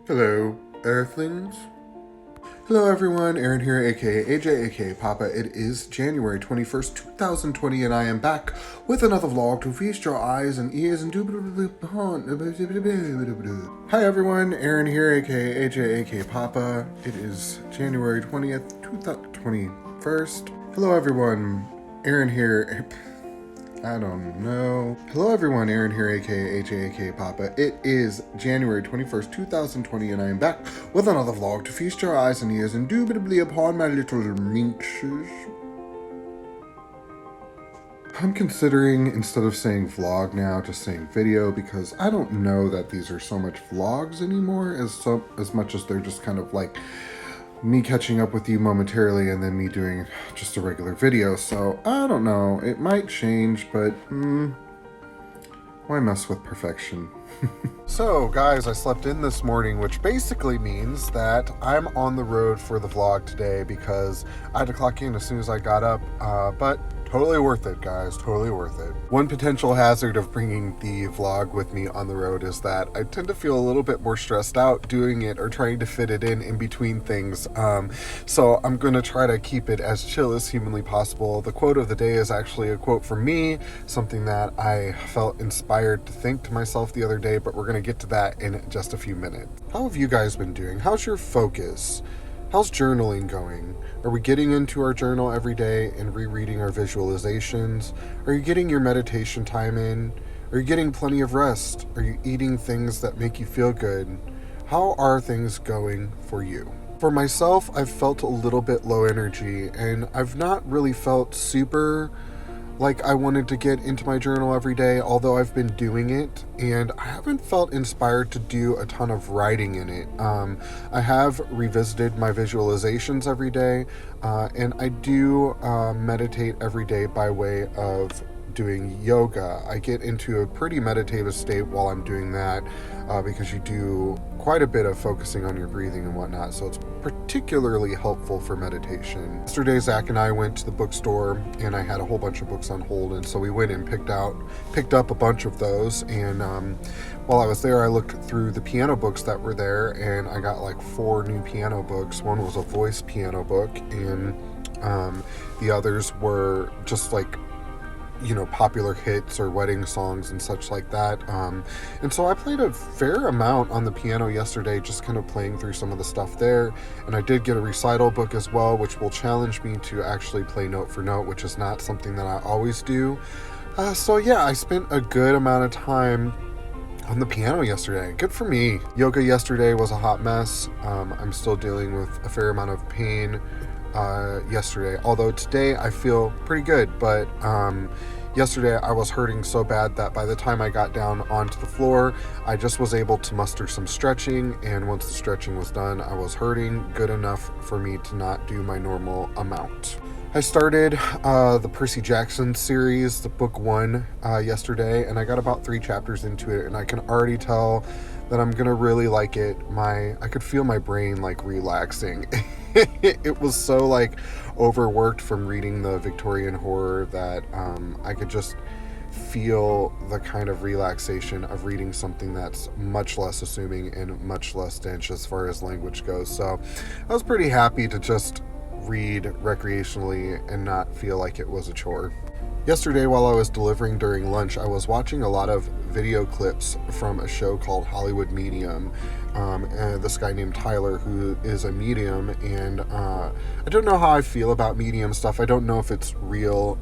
Hello, Earthlings. Hello everyone, Aaron here, aka AJ, aka Papa. It is January 21st, 2020, and I am back with another vlog to feast your eyes and ears and Hi everyone, Aaron here, aka AJ, aka Papa. It is January 20th, 2021st. Hello everyone, Aaron here. I don't know. Hello everyone, Aaron here, aka AJ, aka Papa. It is January 21st, 2020, and I am back with another vlog to feast your eyes and ears indubitably upon my little minxes. I'm considering, instead of saying vlog now, just saying video, because I don't know that these are so much vlogs anymore, as much as they're just kind of like me catching up with you momentarily and then me doing just a regular video. So I don't know, it might change, but why mess with perfection? So guys, I slept in this morning, which basically means that I'm on the road for the vlog today because I had to clock in as soon as I got up, but totally worth it, guys, totally worth it. One potential hazard of bringing the vlog with me on the road is that I tend to feel a little bit more stressed out doing it or trying to fit it in between things. So I'm going to try to keep it as chill as humanly possible. The quote of the day is actually a quote from me, something that I felt inspired to think to myself the other day, but we're going to get to that in just a few minutes. How have you guys been doing? How's your focus? How's journaling going? Are we getting into our journal every day and rereading our visualizations? Are you getting your meditation time in? Are you getting plenty of rest? Are you eating things that make you feel good? How are things going for you? For myself, I've felt a little bit low energy, and I've not really felt super like I wanted to get into my journal every day, although I've been doing it, and I haven't felt inspired to do a ton of writing in it. I have revisited my visualizations every day, and I do meditate every day by way of doing yoga. I get into a pretty meditative state while I'm doing that, because you do quite a bit of focusing on your breathing and whatnot, so it's particularly helpful for meditation. Yesterday, Zach and I went to the bookstore, and I had a whole bunch of books on hold, and so we went and picked up a bunch of those, and while I was there, I looked through the piano books that were there, and I got like 4 new piano books. One was a voice piano book, and the others were just like, you know, popular hits or wedding songs and such like that. And so I played a fair amount on the piano yesterday, just kind of playing through some of the stuff there. And I did get a recital book as well, which will challenge me to actually play note for note, which is not something that I always do. So yeah, I spent a good amount of time on the piano yesterday. Good for me. Yoga yesterday was a hot mess. I'm still dealing with a fair amount of pain yesterday, although today I feel pretty good, but yesterday I was hurting so bad that by the time I got down onto the floor, I just was able to muster some stretching, and once the stretching was done, I was hurting good enough for me to not do my normal amount. I started the Percy Jackson series, the book 1, yesterday, and I got about 3 chapters into it, and I can already tell that I'm gonna really like it. I could feel my brain like relaxing. It was so like overworked from reading the Victorian horror that I could just feel the kind of relaxation of reading something that's much less assuming and much less dense as far as language goes. So I was pretty happy to just read recreationally and not feel like it was a chore. Yesterday, while I was delivering during lunch, I was watching a lot of video clips from a show called Hollywood Medium. And this guy named Tyler, who is a medium, and I don't know how I feel about medium stuff. I don't know if it's real.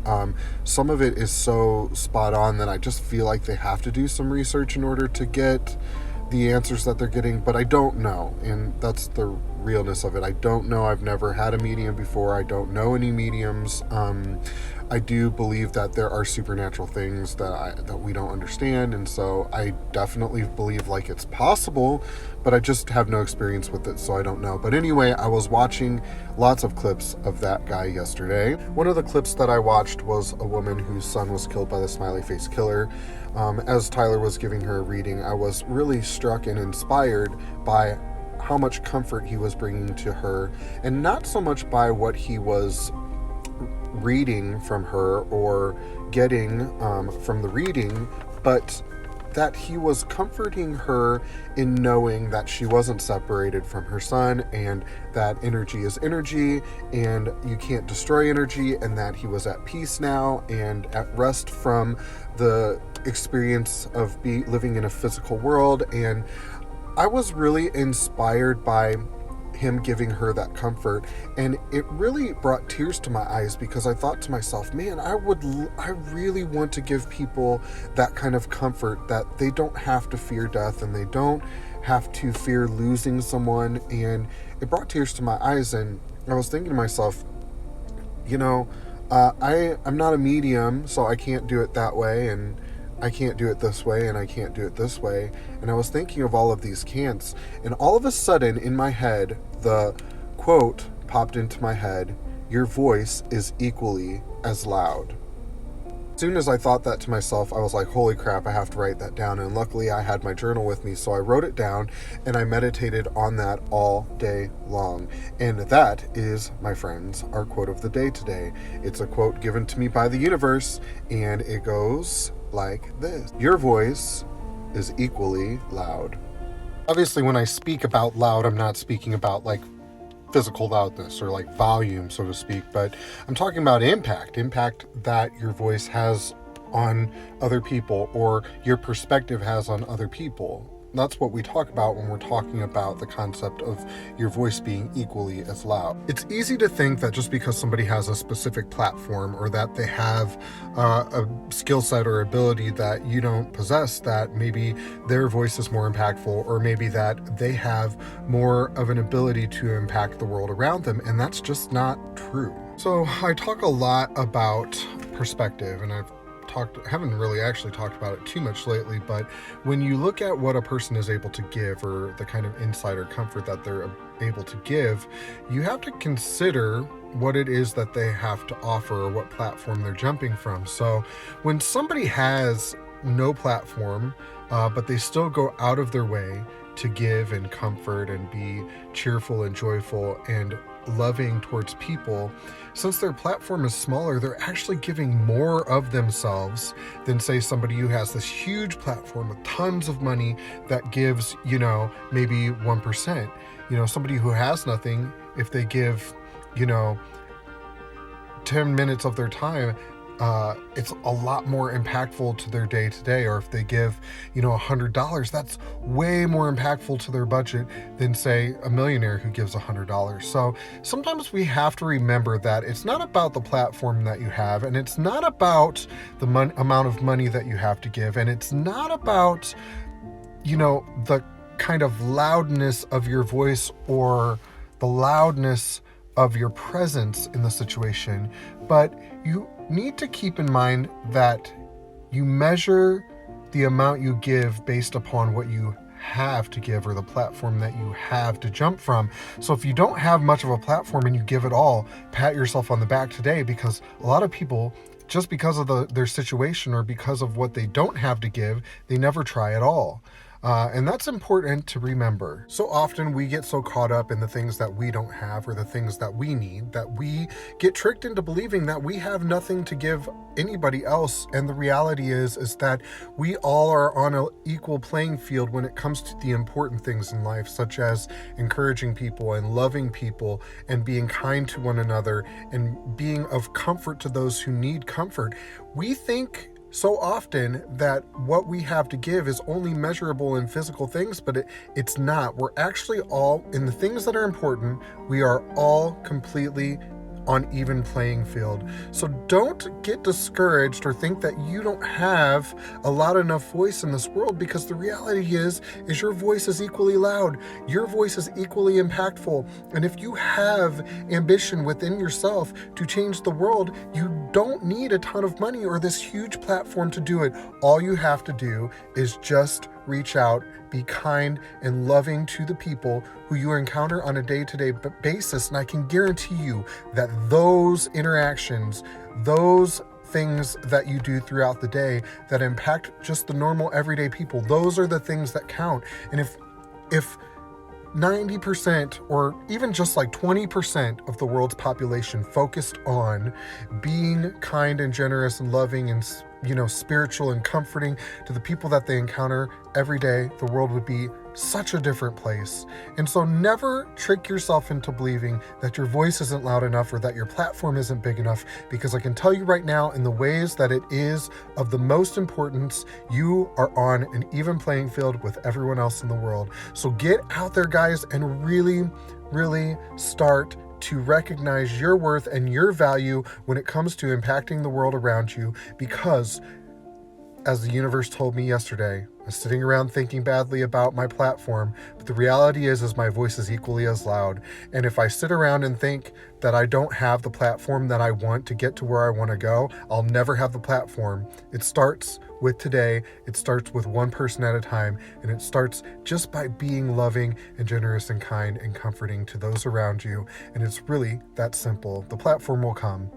Some of it is so spot on that I just feel like they have to do some research in order to get the answers that they're getting, but I don't know, and that's the realness of it. I don't know. I've never had a medium before. I don't know any mediums. I do believe that there are supernatural things that we don't understand, and so I definitely believe like it's possible, but I just have no experience with it, so I don't know. But anyway, I was watching lots of clips of that guy yesterday. One of the clips that I watched was a woman whose son was killed by the smiley face killer. As Tyler was giving her a reading, I was really struck and inspired by how much comfort he was bringing to her, and not so much by what he was reading from her or getting from the reading, but that he was comforting her in knowing that she wasn't separated from her son, and that energy is energy and you can't destroy energy, and that he was at peace now and at rest from the experience of living in a physical world. And I was really inspired by him giving her that comfort, and it really brought tears to my eyes, because I thought to myself, man, I really want to give people that kind of comfort, that they don't have to fear death and they don't have to fear losing someone. And it brought tears to my eyes, and I was thinking to myself, I'm not a medium, so I can't do it that way, and I can't do it this way, and I can't do it this way. And I was thinking of all of these can'ts, and all of a sudden in my head, the quote popped into my head: your voice is equally as loud. As soon as I thought that to myself, I was like, holy crap, I have to write that down. And luckily I had my journal with me, so I wrote it down and I meditated on that all day long. And that is, my friends, our quote of the day today. It's a quote given to me by the universe, and it goes like this: your voice is equally loud. Obviously, when I speak about loud, I'm not speaking about like physical loudness or like volume, so to speak, but I'm talking about impact that your voice has on other people, or your perspective has on other people. That's what we talk about when we're talking about the concept of your voice being equally as loud. It's easy to think that just because somebody has a specific platform, or that they have a skill set or ability that you don't possess, that maybe their voice is more impactful, or maybe that they have more of an ability to impact the world around them, and that's just not true. So I talk a lot about perspective, and I haven't really actually talked about it too much lately, but when you look at what a person is able to give, or the kind of insight or comfort that they're able to give, you have to consider what it is that they have to offer, or what platform they're jumping from. So when somebody has no platform, but they still go out of their way to give and comfort and be cheerful and joyful and loving towards people, since their platform is smaller, they're actually giving more of themselves than, say, somebody who has this huge platform with tons of money that gives, maybe 1%. Somebody who has nothing, if they give, 10 minutes of their time, it's a lot more impactful to their day to day. Or if they give, $100, that's way more impactful to their budget than, say, a millionaire who gives $100. So sometimes we have to remember that it's not about the platform that you have, and it's not about the amount of money that you have to give, and it's not about, the kind of loudness of your voice or the loudness of your presence in the situation, but you need to keep in mind that you measure the amount you give based upon what you have to give, or the platform that you have to jump from. So if you don't have much of a platform and you give it all, pat yourself on the back today, because a lot of people, just because of their situation, or because of what they don't have to give, they never try at all. And that's important to remember. So often we get so caught up in the things that we don't have, or the things that we need, that we get tricked into believing that we have nothing to give anybody else. And the reality is that we all are on an equal playing field when it comes to the important things in life, such as encouraging people and loving people and being kind to one another and being of comfort to those who need comfort. We think so often that what we have to give is only measurable in physical things, but it's not. We're actually all, in the things that are important, we are all completely on even playing field. So don't get discouraged or think that you don't have a loud enough voice in this world, because the reality is your voice is equally loud. Your voice is equally impactful. And if you have ambition within yourself to change the world, you don't need a ton of money or this huge platform to do it. All you have to do is just reach out, be kind and loving to the people who you encounter on a day-to-day basis. And I can guarantee you that those interactions, those things that you do throughout the day that impact just the normal everyday people, those are the things that count. And if 90% or even just like 20% of the world's population focused on being kind and generous and loving and, spiritual and comforting to the people that they encounter every day, the world would be such a different place. And so never trick yourself into believing that your voice isn't loud enough or that your platform isn't big enough, because I can tell you right now, in the ways that it is of the most importance, you are on an even playing field with everyone else in the world. So get out there, guys, and really, really start to recognize your worth and your value when it comes to impacting the world around you, because as the universe told me yesterday, I was sitting around thinking badly about my platform, but the reality is my voice is equally as loud. And if I sit around and think that I don't have the platform that I want to get to where I want to go, I'll never have the platform. It starts with today. It starts with one person at a time, and it starts just by being loving and generous and kind and comforting to those around you. And it's really that simple. The platform will come.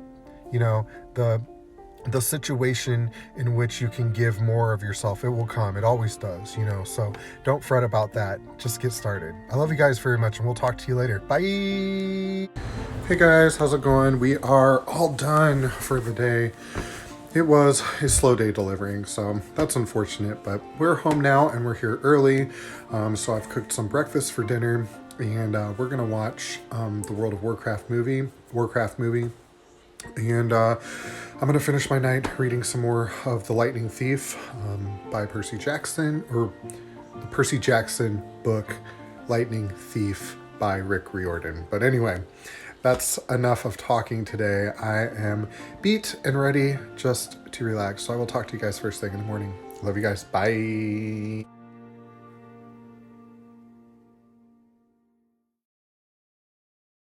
The situation in which you can give more of yourself, it will come. It always does, so don't fret about that. Just get started. I love you guys very much, and we'll talk to you later. Bye. Hey guys, how's it going? We are all done for the day. It was a slow day delivering, so that's unfortunate, but we're home now and we're here early. So I've cooked some breakfast for dinner, and we're gonna watch the World of Warcraft movie. And I'm going to finish my night reading some more of The Lightning Thief by Percy Jackson, or the Percy Jackson book, Lightning Thief by Rick Riordan. But anyway, that's enough of talking today. I am beat and ready just to relax. So I will talk to you guys first thing in the morning. Love you guys. Bye.